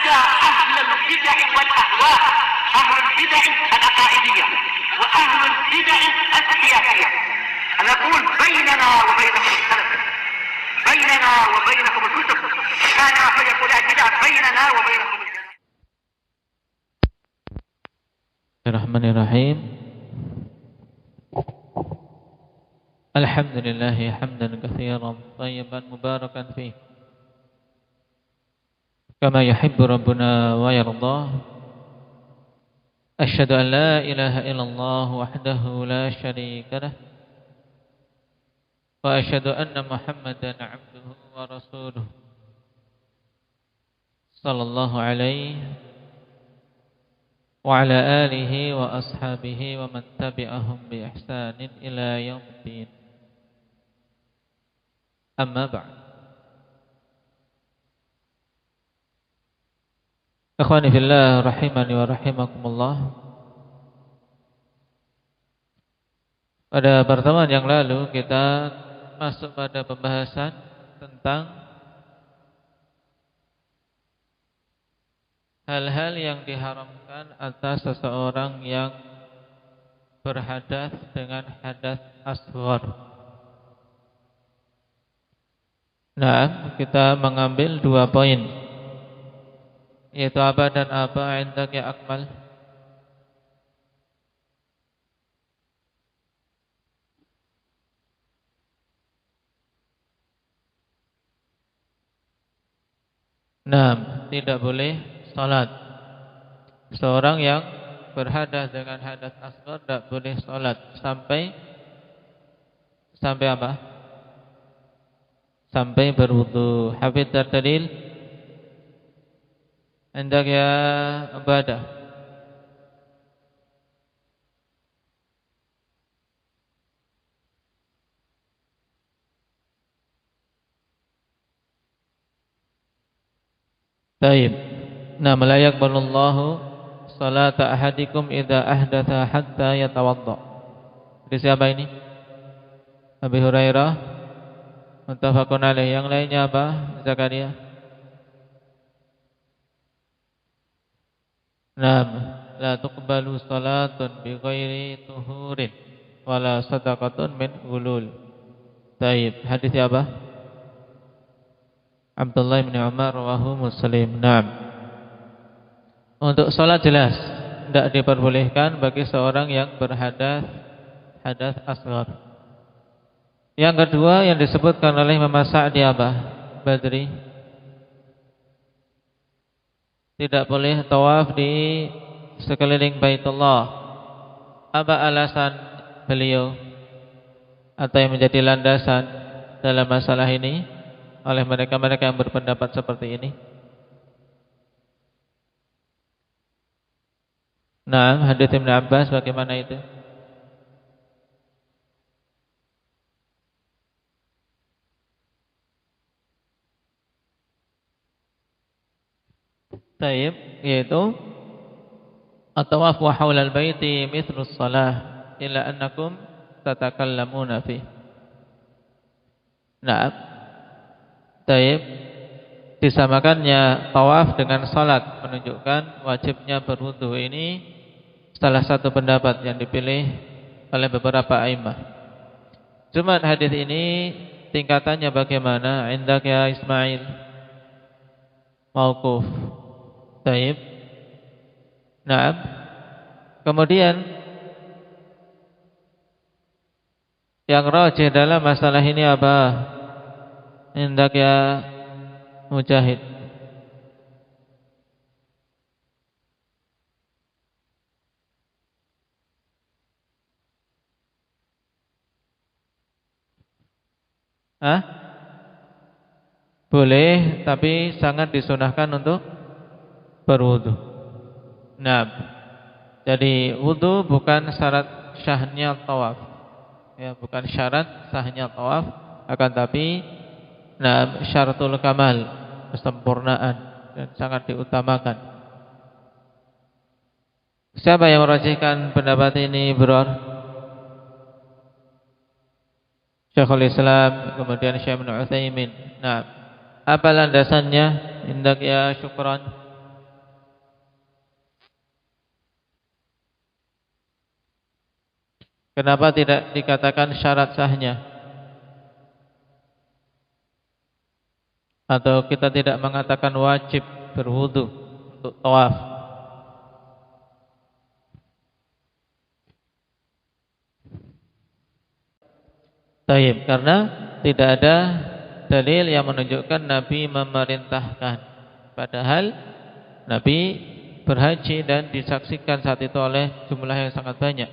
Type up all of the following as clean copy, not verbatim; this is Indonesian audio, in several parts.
حتى أهل البدع والأهواء، أهل البدع العقائدية وأهل البدع السياسية. أنا أقول بيننا وبينكم السلف، بيننا وبينكم الكتب، كان فيقول البدع بيننا وبينكم السلف. Bismillahirrahmanirrahim. Alhamdulillah hamdan katsiran thayyiban mubarakan fih kama yuhibbu rabbuna wa yarda. Asyhadu an la ilaha illallah wahdahu la syarika lah wa asyhadu anna Muhammadan 'abduhu wa rasuluh sallallahu alaihi wa ala alihi wa ashabihi wa man tabi'ahum bi ihsanin ila yaumiddin. Amma ba'd. Ikhwani fillah rahimani wa rahimakumullah. Pada pertemuan yang lalu kita masuk pada pembahasan tentang hal-hal yang diharamkan atas seseorang yang berhadas dengan hadas asghar. Nah, kita mengambil 2 poin, yaitu apa dan apa indak ya akmal. Nah, tidak boleh salat. Seorang yang berhadas dengan hadas asghar tidak boleh salat sampai apa? Sampai berwudu. Hafidh dalil hendak ya ibadah. Baik. Nah, la yaqbalullahu salata ahadikum idza ahdatha hatta yatawadda. Dari siapa ini? Abi Hurairah. Muttafaqun alaih. Yang lainnya apa? Zakaria. Naam, la tuqbalu salatun bi ghairi tuhurin wala sadaqatun min ghulul. Baik, hadis apa? Abdullah bin Umar rawahu Muslim. Naam. Untuk salat jelas tidak diperbolehkan bagi seorang yang berhadas hadas asghar. Yang kedua yang disebutkan oleh Imam Sa'di apa? Badri. Tidak boleh tawaf di sekeliling Baitullah. Apa alasan beliau atau yang menjadi landasan dalam masalah ini oleh mereka-mereka yang berpendapat seperti ini? Nah, hadits Ibnu Abbas bagaimana itu? Taib, yaitu at-tawaf wa haulal baiti mithlu shalah illa annakum tatakallamuna fi. Nah, taib disamakannya tawaf dengan salat menunjukkan wajibnya berwudu. Ini salah satu pendapat yang dipilih oleh beberapa a'immah. Cuma hadis ini tingkatannya bagaimana? Indak ya Ismail? Mauquf. Taib. Nah, kemudian yang rajih dalam masalah ini apa? Hendak ya Mujahid. Boleh, tapi sangat disunahkan untuk berwudu. Nah, jadi wudu bukan syarat sahnya tawaf. Ya, bukan syarat sahnya tawaf, akan tapi syaratul kamal, kesempurnaan dan sangat diutamakan. Siapa yang merajihkan pendapat ini, Bro? Syekhul Islam, kemudian Syekh Ibnu Utsaimin. Nah, apa landasannya? Indak ya Syukran. Kenapa tidak dikatakan syarat sahnya? Atau kita tidak mengatakan wajib berwudu untuk tawaf? Taib, karena tidak ada dalil yang menunjukkan Nabi memerintahkan. Padahal Nabi berhaji dan disaksikan saat itu oleh jumlah yang sangat banyak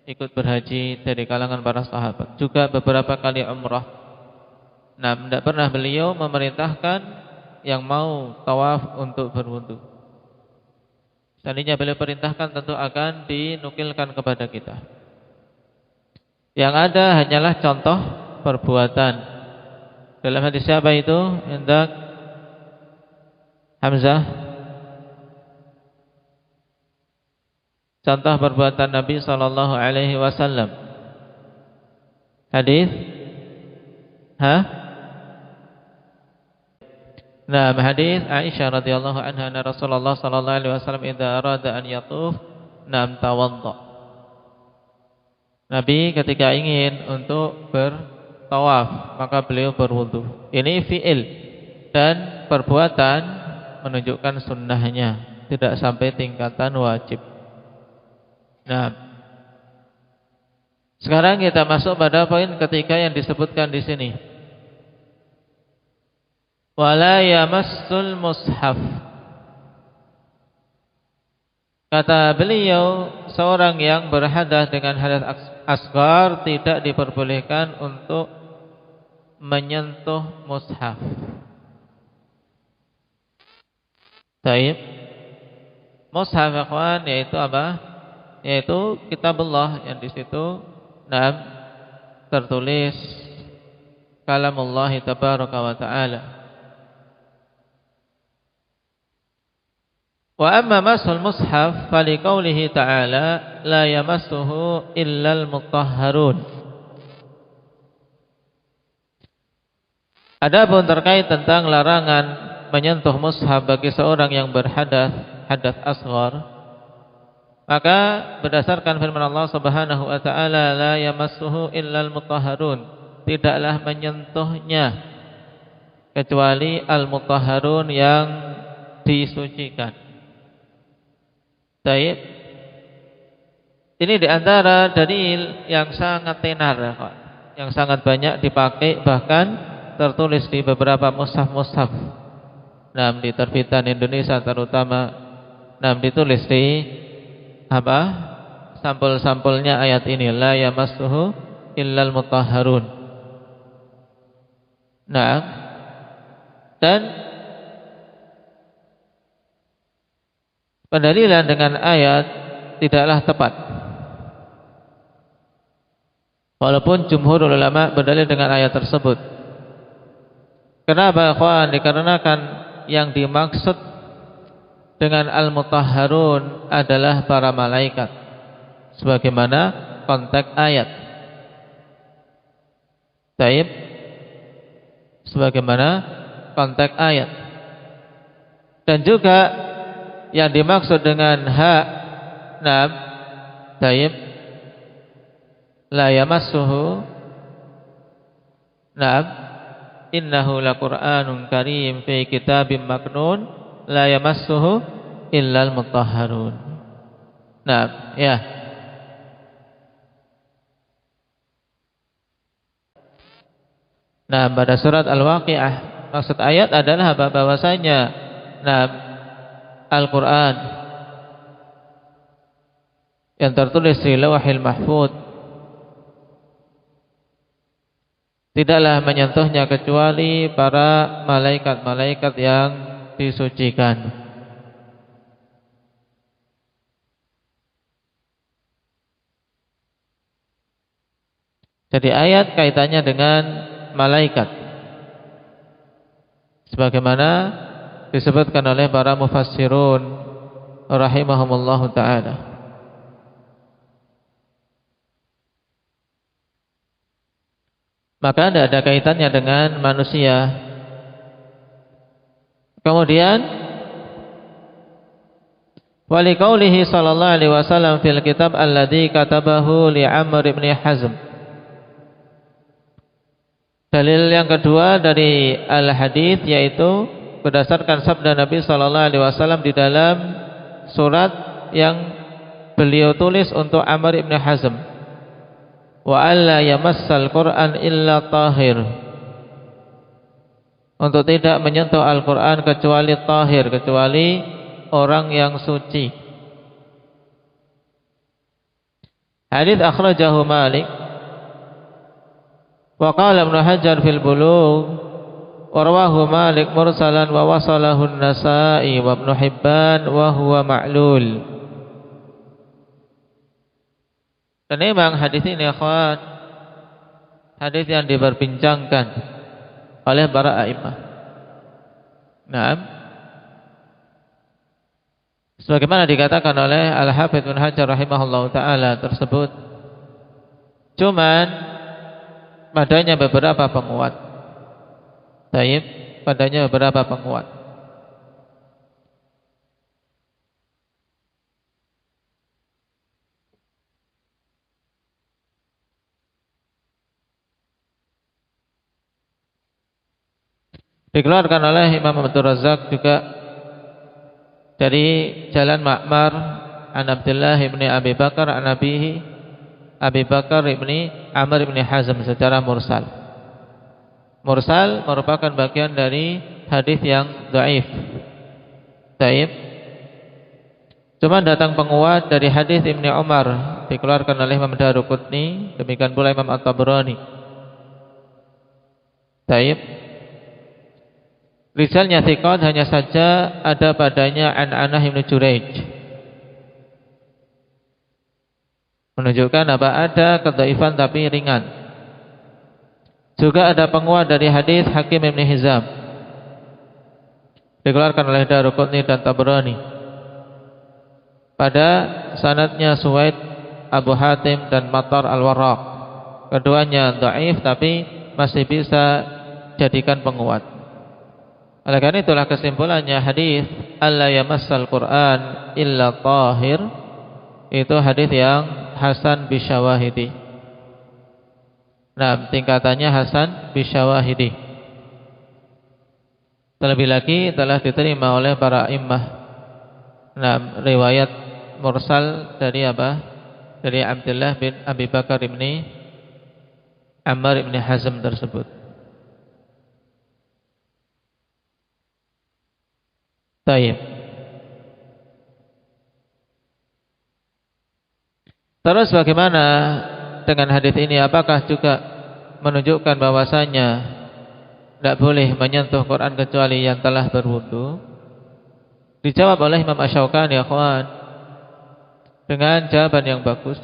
ikut berhaji dari kalangan para sahabat. Juga beberapa kali umrah. Nah, tidak pernah beliau memerintahkan yang mau tawaf untuk berwudu. Seandainya beliau perintahkan tentu akan dinukilkan kepada kita. Yang ada hanyalah contoh perbuatan. Dalam hadis siapa itu? Hendak Hamzah. Contoh perbuatan Nabi sallallahu alaihi wasallam. Hadis? Nah, hadis Aisyah radhiyallahu anha anna Rasulullah sallallahu alaihi wasallam idza arada an yatuf nam tawadda. Nabi ketika ingin untuk bertawaf, maka beliau berwudu. Ini fi'il dan perbuatan menunjukkan sunnahnya, tidak sampai tingkatan wajib. Nah, sekarang kita masuk pada poin ketiga yang disebutkan di sini. Wala yamassul mushaf. Kata beliau, seorang yang berhadas dengan hadas asghar tidak diperbolehkan untuk menyentuh mushaf. Baik. Mushaf ikhwan yaitu apa? Yaitu kitabullah yang di situ tertulis kalamullah tabaraka wa taala. Wa amma masul mushaf faliqaulihi ta'ala la yamassuhu illal mutahharun. Adapun terkait tentang larangan menyentuh mushaf bagi seorang yang berhadas asghar, maka berdasarkan firman Allah Subhanahu wa taala la yamassuhu illal mutahharun, tidaklah menyentuhnya kecuali al-mutahharun yang disucikan. Baik. Ini diantara dalil yang sangat tenar, yang sangat banyak dipakai, bahkan tertulis di beberapa mushaf-mushaf. Di terbitan Indonesia terutama, ditulis di sampul-sampulnya ayat ini la yamassuhu illal mutahharun. Dan pendalilan dengan ayat tidaklah tepat. Walaupun jumhur ulama berdalil dengan ayat tersebut. Kenapa, ikhwan? Dikarenakan yang dimaksud dengan al-mutahharun adalah para malaikat, sebagaimana konteks ayat. Baik, sebagaimana konteks ayat. Dan juga yang dimaksud dengan baik, la yamassuhu innahu laqur'anun karim fi kitabim maknun la yamassuhu illal mutahharun. Ya. Pada surat Al-Waqiah, maksud ayat adalah bahwasanya Al-Qur'an yang tertulis di Lauhil Mahfuz tidaklah menyentuhnya kecuali para malaikat-malaikat yang disucikan. Jadi ayat kaitannya dengan malaikat, sebagaimana disebutkan oleh para mufassirun rahimahumullahu ta'ala. Maka tidak ada kaitannya dengan manusia. Kemudian Wa liqaulihi sallallahu alaihi wasallam fil kitab alladzi katabahu li Amr ibn Hazm. Dalil yang kedua dari al-hadits yaitu berdasarkan sabda Nabi sallallahu alaihi wasallam di dalam surat yang beliau tulis untuk Amr ibn Hazm. Wa alla yamassal Qur'an illa tahir. Untuk tidak menyentuh Al-Qur'an kecuali tahir, kecuali orang yang suci. Hadits akhrajahu Malik. Wa qala Ibnu Hajar fil Bulugh wa rawahu Malik mursalan wa wasalahu An-Nasa'i wa Ibnu Hibban wa huwa ma'lul. Dan memang hadis ini akhwat, hadis yang diperbincangkan oleh para a'imah. Naam. Sebagaimana dikatakan oleh Al-Hafidz Ibnu Hajar rahimahullahu taala tersebut, cuman padanya beberapa penguat. Baik, padanya beberapa penguat. Dikeluarkan oleh Imam Abdul Razak juga dari jalan Ma'mar an Abdullah ibn Abi Bakar an abihi Abi Bakar ibni Amr ibni Hazm secara mursal. Mursal merupakan bagian dari hadis yang dhaif. Dhaif. Cuma datang penguat dari hadis Ibnu Umar dikeluarkan oleh Imam Daruqutni, demikian pula Imam At-Tabrani. Dhaif. Rijalnya thiqat, hanya saja ada padanya An-Anah Ibnu Juraij. Menunjukkan apa? Ada kedhaifan tapi ringan. Juga ada penguat dari hadis Hakim Ibn Hizam, dikeluarkan oleh Daruqutni dan Tabrani. Pada sanadnya Suwaid, Abu Hatim dan Matar Al-Warraq. Keduanya dhaif tapi masih bisa jadikan penguat. Oleh karena itulah kesimpulannya hadis alla yamassal Qur'an illa tahir itu hadis yang hasan bisyawahidi. Nah, tingkatannya hasan bisyawahidi. Terlebih lagi telah diterima oleh para imam. Nah, riwayat mursal dari apa? Dari Abdullah bin Abi Bakar ibni Ammar ibni Hazm tersebut. Baik. Terus bagaimana dengan hadis ini? Apakah juga menunjukkan bahwasanya tidak boleh menyentuh Quran kecuali yang telah berwudu? Dijawab oleh Imam Asy-Syaukani ya kawan, dengan jawaban yang bagus.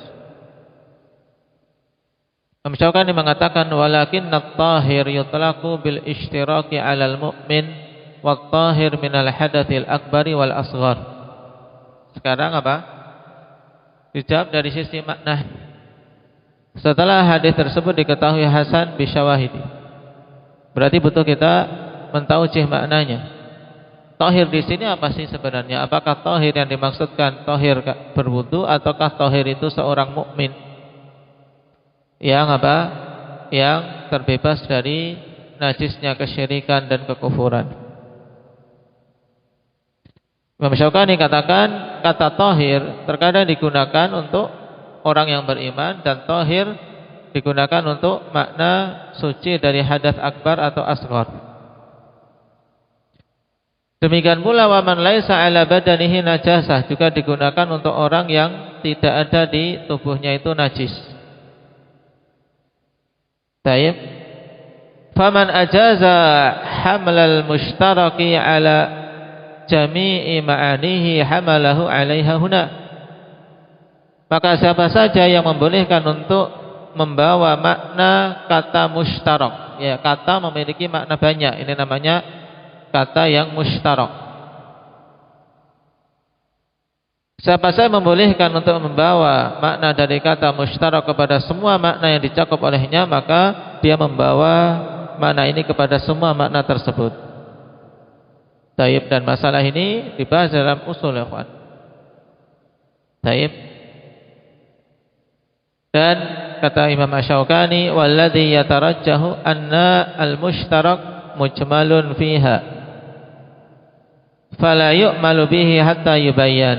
Imam Asy-Syaukani mengatakan walakinna at-tahir yutlaqu bil ishtiraki 'alal mu'min wat-tahir minal hadatsil akbari wal asghar. Sekarang apa? Dijawab dari sisi makna. Setelah hadis tersebut diketahui hasan bisyawahidi, berarti butuh kita mentaucih maknanya. Tahir di sini apa sih sebenarnya? Apakah tahir yang dimaksudkan tahir berwudu ataukah tahir itu seorang mukmin yang apa? Yang terbebas dari najisnya kesyirikan dan kekufuran. Imam Syaukani katakan kata tahir terkadang digunakan untuk orang yang beriman dan tahir digunakan untuk makna suci dari hadas akbar atau asghar. Demikian pula wa man laisa ala badanihi najasah juga digunakan untuk orang yang tidak ada di tubuhnya itu najis. Baik. Faman ajaza hamlal mushtaraki ala jami'i ma'anihi hamalahu 'alaiha huna. Maka siapa saja yang membolehkan untuk membawa makna kata mushtarak, ya, kata memiliki makna banyak, ini namanya kata yang mushtarak. Siapa saja membolehkan untuk membawa makna dari kata mushtarak kepada semua makna yang dicakup olehnya, maka dia membawa makna ini kepada semua makna tersebut. Taib, dan masalah ini dibahas dalam usul ya kawan. Taib. Dan kata Imam Asy-Syaukani, walladzi yatarajjahu anna al-mushtarak mujmalun fiha fala yu'malu bihi hatta yubayyan.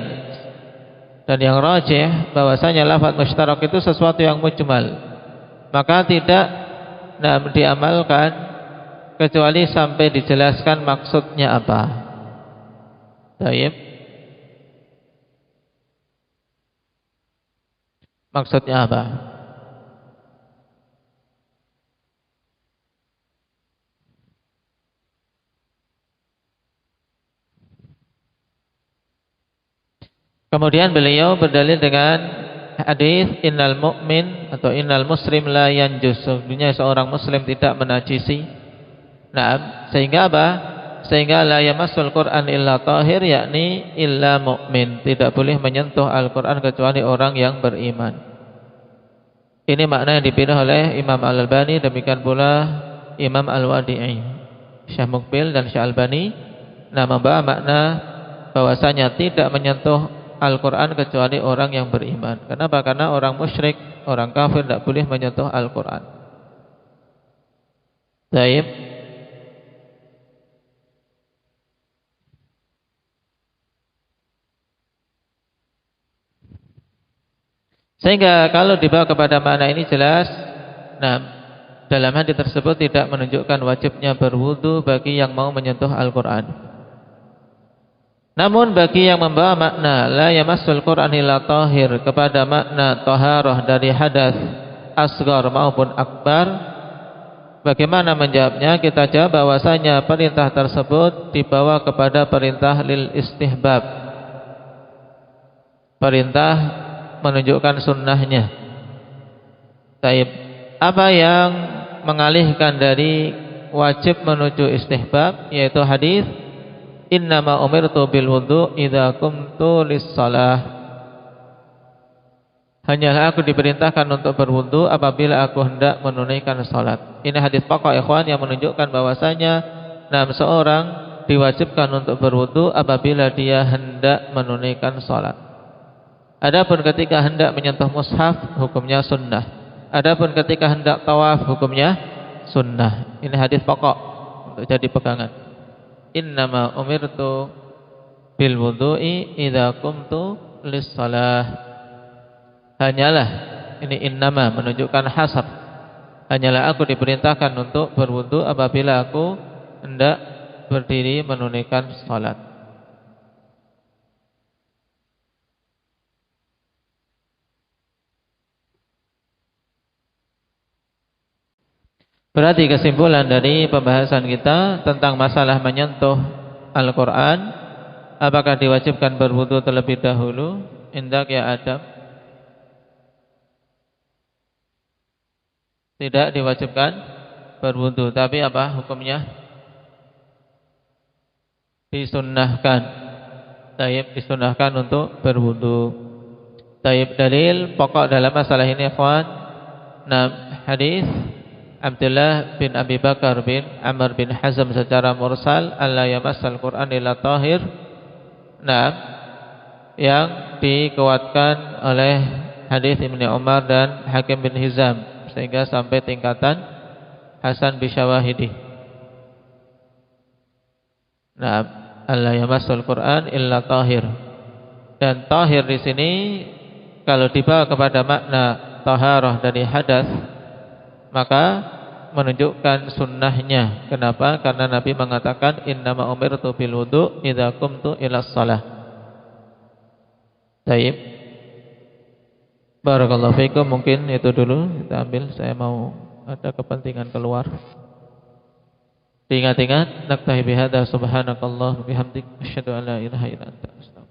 Dan yang rajih bahwasanya lafaz mushtarak itu sesuatu yang mujmal, maka tidak diamalkan kecuali sampai dijelaskan maksudnya apa. Taib. Maksudnya apa? Kemudian beliau berdalil dengan hadis innal mu'min atau innal muslim la yanjus. Sesungguhnya seorang muslim tidak menajisi. Nah, sehingga apa? Sehingga la yamassul Qur'an illa tahir, yakni illa mu'min. Tidak boleh menyentuh Al-Qur'an kecuali orang yang beriman. Ini makna yang dipilih oleh Imam Al-Albani, demikian pula Imam Al-Wadi'i, Syekh Muqbil dan Syekh Albani. Nah, membawa makna bahwasanya tidak menyentuh Al-Quran kecuali orang yang beriman. Kenapa? Karena orang musyrik, orang kafir tidak boleh menyentuh Al-Quran. Baik. Sehingga kalau dibawa kepada makna ini jelas, nah, dalam hadis tersebut tidak menunjukkan wajibnya berwudu bagi yang mau menyentuh Al-Quran. Namun bagi yang membawa makna la yamassul Qur'an illa tahir kepada makna taharah dari hadas asghar maupun akbar, bagaimana menjawabnya? Kita jawab bahwasanya perintah tersebut dibawa kepada perintah lil istihbab, perintah menunjukkan sunnahnya. Taib. Apa yang mengalihkan dari wajib menuju istihbab, yaitu hadis innama umirtu bil wudu idza qumtu lis-shalah. Hanyalah aku diperintahkan untuk berwudu apabila aku hendak menunaikan salat. Ini hadis pokok ikhwan yang menunjukkan bahwasanya seorang diwajibkan untuk berwudu apabila dia hendak menunaikan salat. Adapun ketika hendak menyentuh mushaf, hukumnya sunnah. Adapun ketika hendak tawaf, hukumnya sunnah. Ini hadis pokok untuk jadi pegangan. Innama umirtu bil wudu'i idza qumtu lis-shalah. Hanyalah, ini innama menunjukkan hasar. Hanyalah aku diperintahkan untuk berwudu apabila aku hendak berdiri menunaikan salat. Berarti kesimpulan dari pembahasan kita tentang masalah menyentuh Al-Quran, apakah diwajibkan berwudu terlebih dahulu? Indak ya Adam. Tidak diwajibkan berwudu, tapi apa hukumnya? Disunnahkan. Taib, disunnahkan untuk berwudu. Taib, dalil pokok dalam masalah ini ikhwan, hadis Abdullah bin Abi Bakar bin Amr bin Hazm secara mursal, alla yamassal Qur'an illa tahir. Yang dikuatkan oleh hadis Ibnu Umar dan Hakim bin Hizam sehingga sampai tingkatan Hasan bi syawahidi. Alla yamassul Qur'an illa tahir. Dan tahir di sini kalau dibawa kepada makna taharah dari hadas, maka menunjukkan sunnahnya. Kenapa? Karena Nabi mengatakan innama umirtu bil wudu idza qumtu ilas shalah. Baik. Barakallahu fikum. Mungkin itu dulu kita ambil. Saya mau ada kepentingan keluar. Diingat-ingat. Naktahi bihadza subhanakallah bihamdik asyhadu an la ilaha illa anta astaghfiruka